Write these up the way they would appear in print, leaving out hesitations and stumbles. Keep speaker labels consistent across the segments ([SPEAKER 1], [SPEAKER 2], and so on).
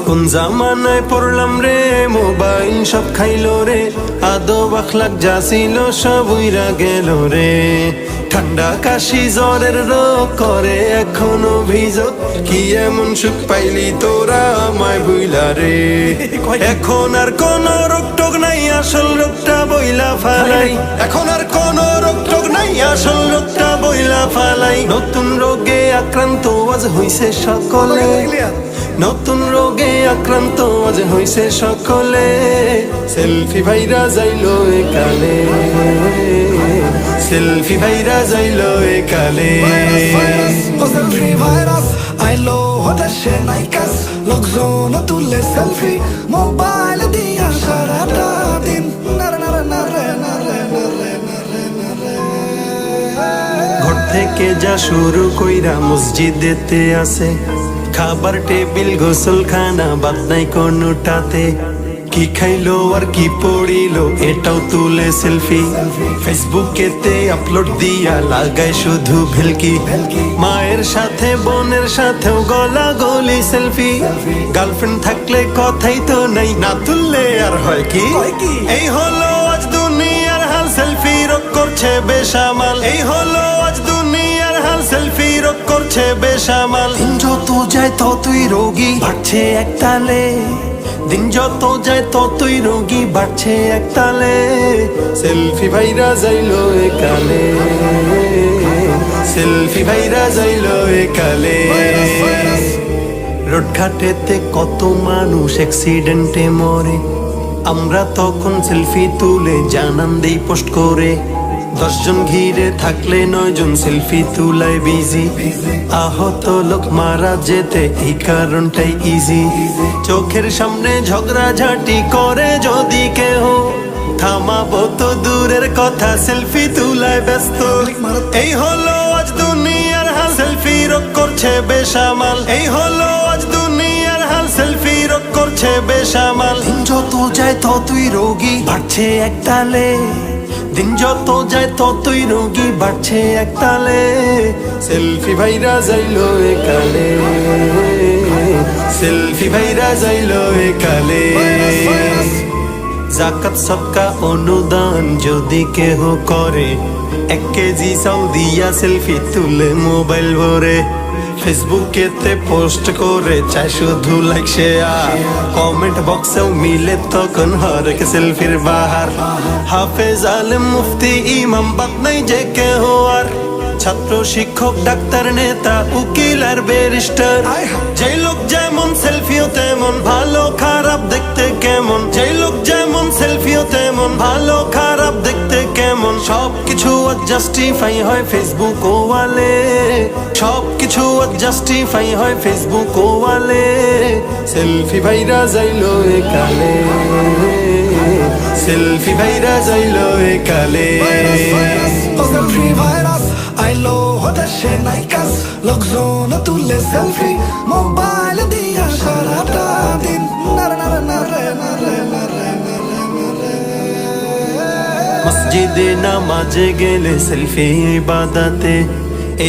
[SPEAKER 1] কোন জামানায় পড়লাম রে, মোবাইল সব খাইলো রে, আদব আখলাক যা ছিল সব উইরা গেল রে। ঠান্ডা কাশি জ্বরের রোগ করে এখন অভিযোগ, কি এমন সুখ পাইলি তোরা আমায় বুইলা রে। এখন আর কোন রোগ টোগ নাই, আসল রোগটা বইলা ফালাই। এখন আর কোন রোগ টোগ নাই, আসল রোগটা বইলা ফালাই। নতুন রোগে আক্রান্ত আজ হইছে সকলে, নতুন রোগে আক্রান্ত আজ হইছে সকলে। সেলফি ভাইরা যাইলো একালে, সেলফি ভাইরা যাইলো একালে।
[SPEAKER 2] সেলফি ভাইরাস আইলো দেশে নাইকাস, লোকজন তুলে সেলফি মোবাইল দিয়া সারাটা দিন।
[SPEAKER 1] ঘর থেকে যা শুরু কইরা মসজিদেতে আছে, খাবার টেবিল গোসলখানা বাদ নাই কোনোটাতে। কি খাইলো আর কি পড়িলো এটাও তুলে সেলফি, ফেসবুকেতে আপলোড দিয়া লাগায় শুধু ভেলকি। মায়ের সাথে বোনের সাথেও গলা গলি সেলফি, গার্লফ্রেন্ড থাকলে কথাই তো নাই, না তুললে আর হয় কি। এই হলো আজ দুনিয়ার হাল, সেলফি রোগ করছে বেসামাল। এই হলো আজ দুনিয়ার হাল, সেলফি রোগ করছে বেসামাল। দিন যত যায় ততই রোগী বাড়ছে একতালে, দিন যত যায় ততই রোগী বাড়ছে একতালে। সেলফি ভাইরা যাইলো একালে, সেলফি ভাইরা যাইলো একালে। রোডঘাটেতে কত মানুষ অ্যাক্সিডেন্টে মরে, আমরা তখন সেলফি তুলে জানান দেই পোস্ট করে। 10 জন ঘিরে থাকলে 9 জন সেলফি তুলায় বিজি। আহত লোক মারা যেতে এই কারণটাই ইজি। চোখের সামনে ঝগড়াঝাটি করে যদি কেহ, থামাবো তো দূরের কথা, সেলফি তুলায় ব্যস্ত। এই হলো আজ দুনিয়ার হাল, সেলফি রোগ করছে বেসামাল। এই হলো আজ দুনিয়ার হাল, সেলফি রোগ করছে বেসামাল। দিন যত যায় ততই রোগী বাড়ছে একতালে, দিন যত যায় ততই রোগী বাড়ছে একতালে। সেলফি ভাইরা যাইলো একালে, সেলফি ভাইরা যাইলো একালে। জাকাত সদকা অনুদান যদি কেহ করে, 1 কেজি চাল দিয়া সেলফি তুলে মোবাইল ভরে। ফেসবুকেতে পোস্ট করে চাই শুধু লাইক শেয়ার, কমেন্ট বক্সেও মিলে তখন হরেক সেলফির বাহার। হাফেজ আলেম মুফতি ইমাম বাদ নাই যে কেহ আর, ছাত্র শিক্ষক ডাক্তার নেতা উকিল আর ব্যারিস্টার। যে লোক যেমন সেলফিও তেমন ভালো খারাপ দেখতে কেমন, যে লোক যেমন সেলফিও তেমন ভালো খারাপ দেখতে কেমন। সবকিছু জাস্টিফাই হয় ফেসবুক ওয়ালে, সবকিছু জাস্টিফাই হয় ফেসবুক ওয়ালে। সেলফি ভাইরা যাইলো একালে, সেলফি ভাইরা যাইলো একালে।
[SPEAKER 2] সেলফি ভাইরাস আইলো দেশে নাইকাস, লোকজন তুলে সেলফি মোবাইল দিয়া সারাটা দিন।
[SPEAKER 1] মসজিদে নামাজে গেলে সেলফি ইবাদতে,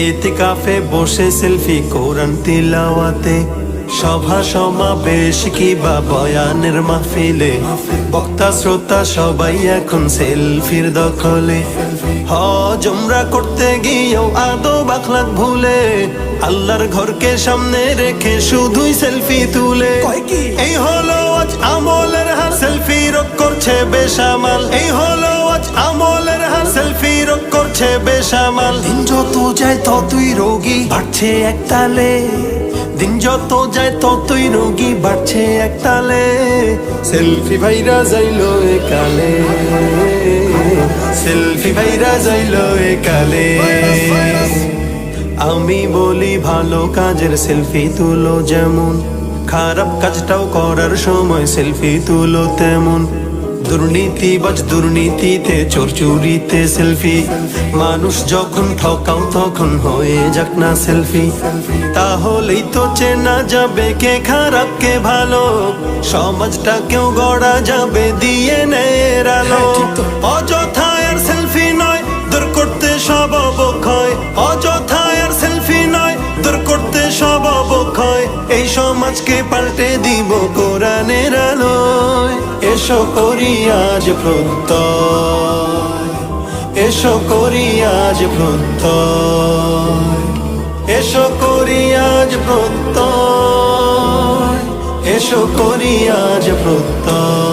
[SPEAKER 1] ইতিকাফে বসে সেলফি কোরআন তিলাওয়াতে। সভা সমাবেশ কিবা বয়ানের মাহফিলে, বক্তা শ্রোতা সবাই এখন সেলফির দখলে। হজ উমরা করতে গিয়েও আদব আখলাক ভুলে, আল্লাহর ঘরকে সামনে রেখে শুধুই সেলফি তুলে। এই হলো আজ আমলের হাল, সেলফি রোগ করছে বেসামাল। এই হলো আজ আমলের হাল, সেলফি রোগ করছে বেসামাল। দিন যত যায় ততই রোগী বাড়ছে একতালে, দিন যত যায় ততই রোগী বাড়ছে একতালে। সেলফি ভাইরা যাইলো একালে, সেলফি ভাইরা যাইলো একালে। আমি বলি ভালো কাজের সেলফি তুলো যেমন, খারাপ কাজটাও করার সময় সেলফি তুলো তেমন। দুর্নীতিবাজ দুর্নীতিতে, চোর চুরিতে সেলফি, মানুষ যখন ঠকাও তখন হয়ে যাক না সেলফি। তাহলেই তো চেনা যাবে কে খারাপ কে ভালো, সমাজটাকেও গড়া যাবে দিয়ে নের আলো। অযথা আর সেলফি নয়, দূর করতে সব অবক্ষয়। অযথা আর সেলফি নয়, দূর করতে সব অবক্ষয় এই সমাজকে পাল্টে দিব কোরআনের আলোয়। এসো করি আজ প্রত্যয়, এসো করি আজ প্রত্যয়, এসো করি আজ প্রত্যয়, এসো করি আজ প্রত্যয়।